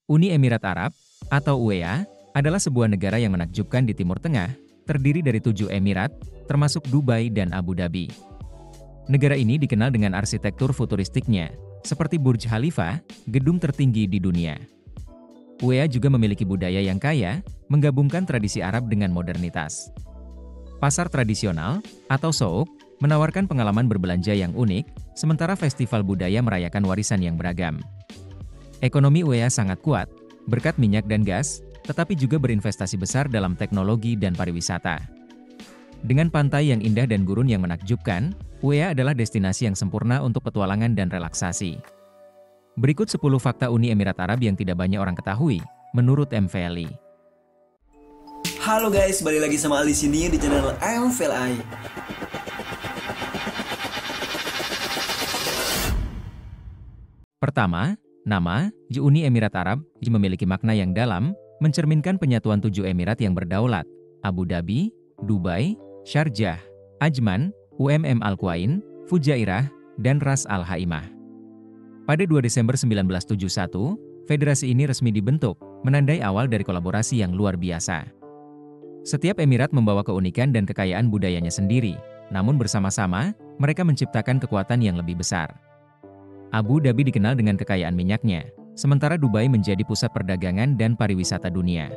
Uni Emirat Arab, atau UEA, adalah sebuah negara yang menakjubkan di Timur Tengah, terdiri dari 7 emirat, termasuk Dubai dan Abu Dhabi. Negara ini dikenal dengan arsitektur futuristiknya, seperti Burj Khalifa, gedung tertinggi di dunia. UEA juga memiliki budaya yang kaya, menggabungkan tradisi Arab dengan modernitas. Pasar tradisional, atau souk, menawarkan pengalaman berbelanja yang unik, sementara festival budaya merayakan warisan yang beragam. Ekonomi UEA sangat kuat, berkat minyak dan gas, tetapi juga berinvestasi besar dalam teknologi dan pariwisata. Dengan pantai yang indah dan gurun yang menakjubkan, UEA adalah destinasi yang sempurna untuk petualangan dan relaksasi. Berikut 10 fakta Uni Emirat Arab yang tidak banyak orang ketahui, menurut MVLI. Halo guys, balik lagi sama Ali sini di channel MVLI. Pertama, nama Uni Emirat Arab memiliki makna yang dalam, mencerminkan penyatuan 7 emirat yang berdaulat: Abu Dhabi, Dubai, Sharjah, Ajman, Al-Quwain, Fujairah, dan Ras Al Khaimah. Pada 2 Desember 1971, federasi ini resmi dibentuk, menandai awal dari kolaborasi yang luar biasa. Setiap emirat membawa keunikan dan kekayaan budayanya sendiri, namun bersama-sama, mereka menciptakan kekuatan yang lebih besar. Abu Dhabi dikenal dengan kekayaan minyaknya, sementara Dubai menjadi pusat perdagangan dan pariwisata dunia.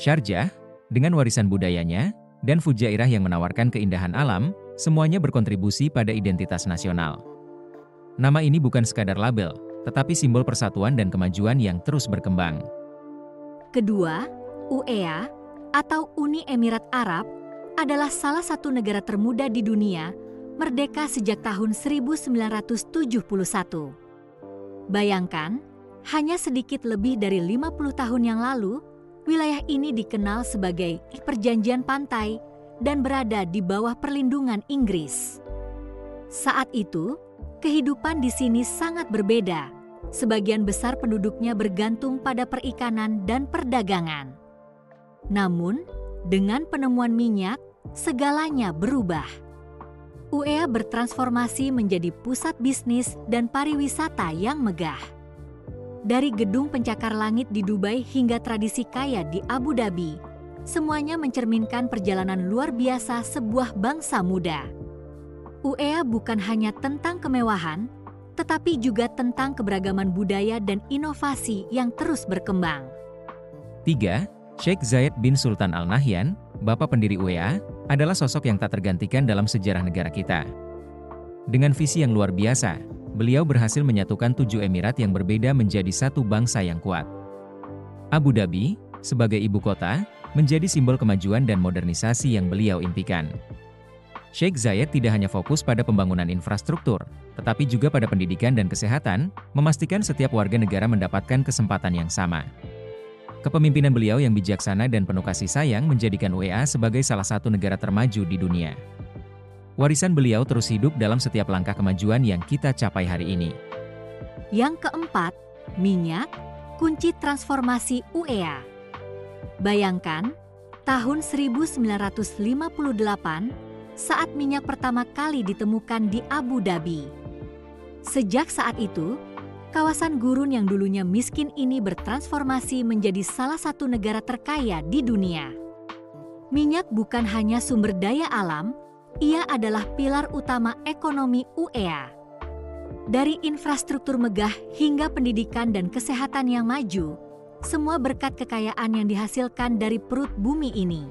Sharjah, dengan warisan budayanya, dan Fujairah yang menawarkan keindahan alam, semuanya berkontribusi pada identitas nasional. Nama ini bukan sekadar label, tetapi simbol persatuan dan kemajuan yang terus berkembang. Kedua, UEA, atau Uni Emirat Arab, adalah salah satu negara termuda di dunia, merdeka sejak tahun 1971. Bayangkan, hanya sedikit lebih dari 50 tahun yang lalu, wilayah ini dikenal sebagai perjanjian pantai dan berada di bawah perlindungan Inggris. Saat itu, kehidupan di sini sangat berbeda. Sebagian besar penduduknya bergantung pada perikanan dan perdagangan. Namun, dengan penemuan minyak, segalanya berubah. UEA bertransformasi menjadi pusat bisnis dan pariwisata yang megah. Dari gedung pencakar langit di Dubai hingga tradisi kaya di Abu Dhabi, semuanya mencerminkan perjalanan luar biasa sebuah bangsa muda. UEA bukan hanya tentang kemewahan, tetapi juga tentang keberagaman budaya dan inovasi yang terus berkembang. 3. Sheikh Zayed bin Sultan Al Nahyan, bapak pendiri UEA, adalah sosok yang tak tergantikan dalam sejarah negara kita. Dengan visi yang luar biasa, beliau berhasil menyatukan 7 emirat yang berbeda menjadi satu bangsa yang kuat. Abu Dhabi, sebagai ibu kota, menjadi simbol kemajuan dan modernisasi yang beliau impikan. Sheikh Zayed tidak hanya fokus pada pembangunan infrastruktur, tetapi juga pada pendidikan dan kesehatan, memastikan setiap warga negara mendapatkan kesempatan yang sama. Kepemimpinan beliau yang bijaksana dan penuh kasih sayang menjadikan UEA sebagai salah satu negara termaju di dunia. Warisan beliau terus hidup dalam setiap langkah kemajuan yang kita capai hari ini. Yang keempat, minyak, kunci transformasi UEA. Bayangkan, tahun 1958, saat minyak pertama kali ditemukan di Abu Dhabi. Sejak saat itu, kawasan gurun yang dulunya miskin ini bertransformasi menjadi salah satu negara terkaya di dunia. Minyak bukan hanya sumber daya alam, ia adalah pilar utama ekonomi UEA. Dari infrastruktur megah hingga pendidikan dan kesehatan yang maju, semua berkat kekayaan yang dihasilkan dari perut bumi ini.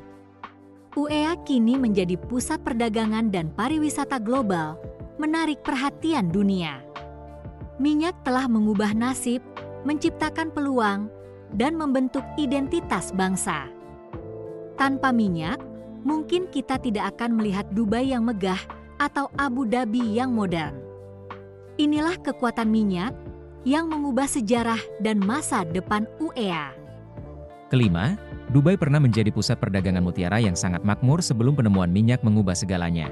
UEA kini menjadi pusat perdagangan dan pariwisata global, menarik perhatian dunia. Minyak telah mengubah nasib, menciptakan peluang, dan membentuk identitas bangsa. Tanpa minyak, mungkin kita tidak akan melihat Dubai yang megah atau Abu Dhabi yang modern. Inilah kekuatan minyak yang mengubah sejarah dan masa depan UEA. Kelima, Dubai pernah menjadi pusat perdagangan mutiara yang sangat makmur sebelum penemuan minyak mengubah segalanya.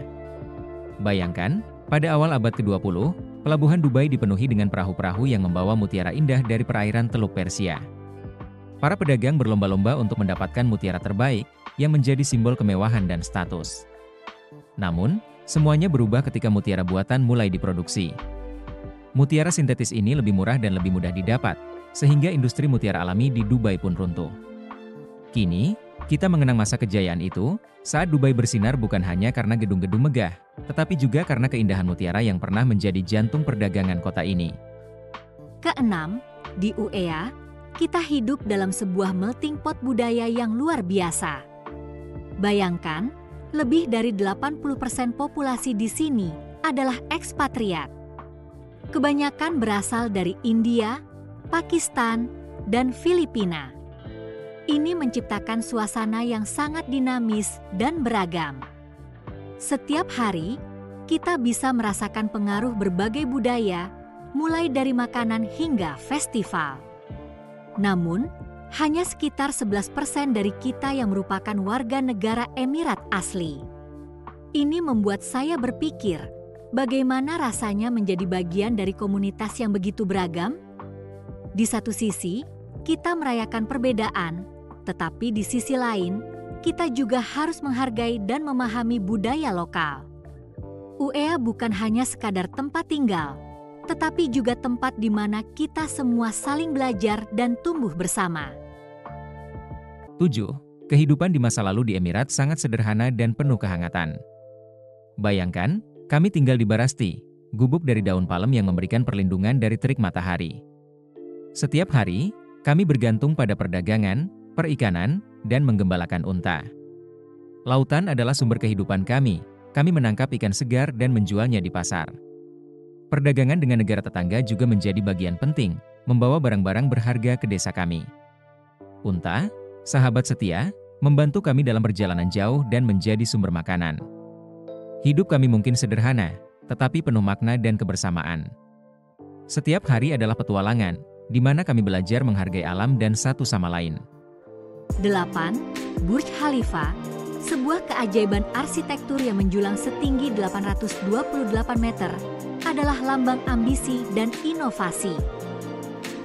Bayangkan, pada awal abad ke-20, pelabuhan Dubai dipenuhi dengan perahu-perahu yang membawa mutiara indah dari perairan Teluk Persia. Para pedagang berlomba-lomba untuk mendapatkan mutiara terbaik, yang menjadi simbol kemewahan dan status. Namun, semuanya berubah ketika mutiara buatan mulai diproduksi. Mutiara sintetis ini lebih murah dan lebih mudah didapat, sehingga industri mutiara alami di Dubai pun runtuh. Kini, kita mengenang masa kejayaan itu, saat Dubai bersinar bukan hanya karena gedung-gedung megah, tetapi juga karena keindahan mutiara yang pernah menjadi jantung perdagangan kota ini. Keenam, di UEA, kita hidup dalam sebuah melting pot budaya yang luar biasa. Bayangkan, lebih dari 80% populasi di sini adalah ekspatriat. Kebanyakan berasal dari India, Pakistan, dan Filipina. Ini menciptakan suasana yang sangat dinamis dan beragam. Setiap hari, kita bisa merasakan pengaruh berbagai budaya, mulai dari makanan hingga festival. Namun, hanya sekitar 11% dari kita yang merupakan warga negara Emirat asli. Ini membuat saya berpikir, bagaimana rasanya menjadi bagian dari komunitas yang begitu beragam? Di satu sisi, kita merayakan perbedaan, tetapi di sisi lain, kita juga harus menghargai dan memahami budaya lokal. UEA bukan hanya sekadar tempat tinggal, tetapi juga tempat di mana kita semua saling belajar dan tumbuh bersama. 7. Kehidupan di masa lalu di Emirat sangat sederhana dan penuh kehangatan. Bayangkan, kami tinggal di Barasti, gubuk dari daun palem yang memberikan perlindungan dari terik matahari. Setiap hari, kami bergantung pada perdagangan, perikanan, dan menggembalakan unta. Lautan adalah sumber kehidupan kami menangkap ikan segar dan menjualnya di pasar. Perdagangan dengan negara tetangga juga menjadi bagian penting, membawa barang-barang berharga ke desa kami. Unta, sahabat setia, membantu kami dalam perjalanan jauh dan menjadi sumber makanan. Hidup kami mungkin sederhana, tetapi penuh makna dan kebersamaan. Setiap hari adalah petualangan, di mana kami belajar menghargai alam dan satu sama lain. 8. Burj Khalifa, sebuah keajaiban arsitektur yang menjulang setinggi 828 meter, adalah lambang ambisi dan inovasi.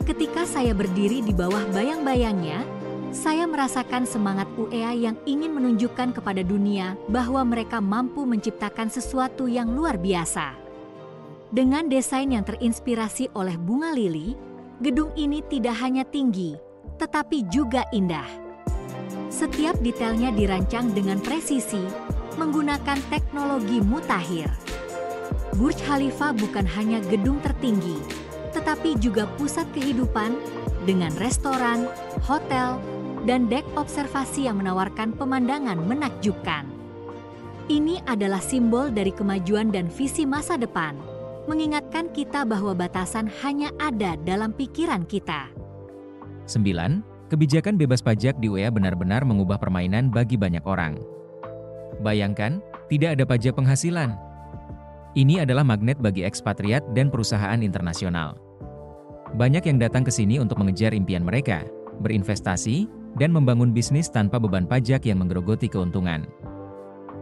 Ketika saya berdiri di bawah bayang-bayangnya, saya merasakan semangat UEA yang ingin menunjukkan kepada dunia bahwa mereka mampu menciptakan sesuatu yang luar biasa. Dengan desain yang terinspirasi oleh bunga lili, gedung ini tidak hanya tinggi, tetapi juga indah. Setiap detailnya dirancang dengan presisi, menggunakan teknologi mutakhir. Burj Khalifa bukan hanya gedung tertinggi, tetapi juga pusat kehidupan dengan restoran, hotel, dan dek observasi yang menawarkan pemandangan menakjubkan. Ini adalah simbol dari kemajuan dan visi masa depan, mengingatkan kita bahwa batasan hanya ada dalam pikiran kita. 9. Kebijakan bebas pajak di UEA benar-benar mengubah permainan bagi banyak orang. Bayangkan, tidak ada pajak penghasilan. Ini adalah magnet bagi ekspatriat dan perusahaan internasional. Banyak yang datang ke sini untuk mengejar impian mereka, berinvestasi, dan membangun bisnis tanpa beban pajak yang menggerogoti keuntungan.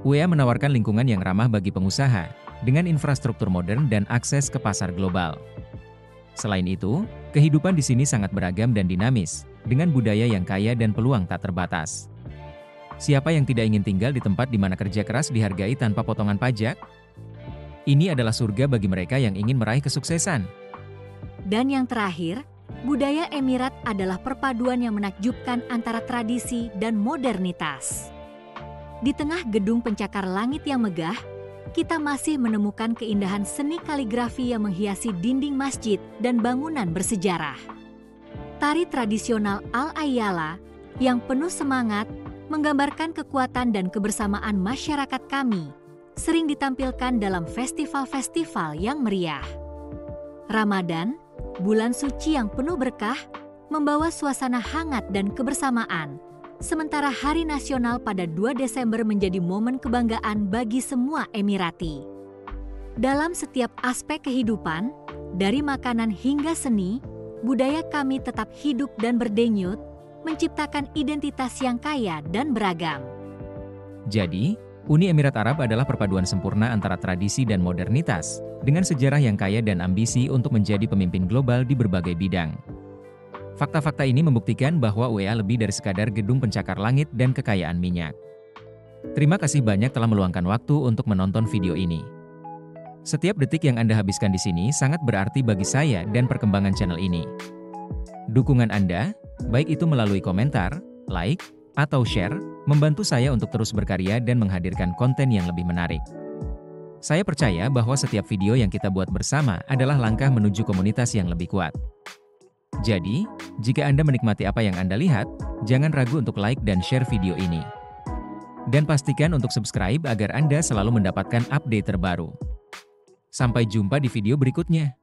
UEA menawarkan lingkungan yang ramah bagi pengusaha, dengan infrastruktur modern dan akses ke pasar global. Selain itu, kehidupan di sini sangat beragam dan dinamis, dengan budaya yang kaya dan peluang tak terbatas. Siapa yang tidak ingin tinggal di tempat di mana kerja keras dihargai tanpa potongan pajak? Ini adalah surga bagi mereka yang ingin meraih kesuksesan. Dan yang terakhir, budaya Emirat adalah perpaduan yang menakjubkan antara tradisi dan modernitas. Di tengah gedung pencakar langit yang megah, kita masih menemukan keindahan seni kaligrafi yang menghiasi dinding masjid dan bangunan bersejarah. Tari tradisional Al-Ayyala yang penuh semangat menggambarkan kekuatan dan kebersamaan masyarakat kami, sering ditampilkan dalam festival-festival yang meriah. Ramadan, bulan suci yang penuh berkah, membawa suasana hangat dan kebersamaan, sementara Hari Nasional pada 2 Desember menjadi momen kebanggaan bagi semua Emirati. Dalam setiap aspek kehidupan, dari makanan hingga seni, budaya kami tetap hidup dan berdenyut, menciptakan identitas yang kaya dan beragam. Jadi, Uni Emirat Arab adalah perpaduan sempurna antara tradisi dan modernitas, dengan sejarah yang kaya dan ambisi untuk menjadi pemimpin global di berbagai bidang. Fakta-fakta ini membuktikan bahwa UEA lebih dari sekadar gedung pencakar langit dan kekayaan minyak. Terima kasih banyak telah meluangkan waktu untuk menonton video ini. Setiap detik yang Anda habiskan di sini sangat berarti bagi saya dan perkembangan channel ini. Dukungan Anda, baik itu melalui komentar, like, atau share, membantu saya untuk terus berkarya dan menghadirkan konten yang lebih menarik. Saya percaya bahwa setiap video yang kita buat bersama adalah langkah menuju komunitas yang lebih kuat. Jadi, jika Anda menikmati apa yang Anda lihat, jangan ragu untuk like dan share video ini. Dan pastikan untuk subscribe agar Anda selalu mendapatkan update terbaru. Sampai jumpa di video berikutnya.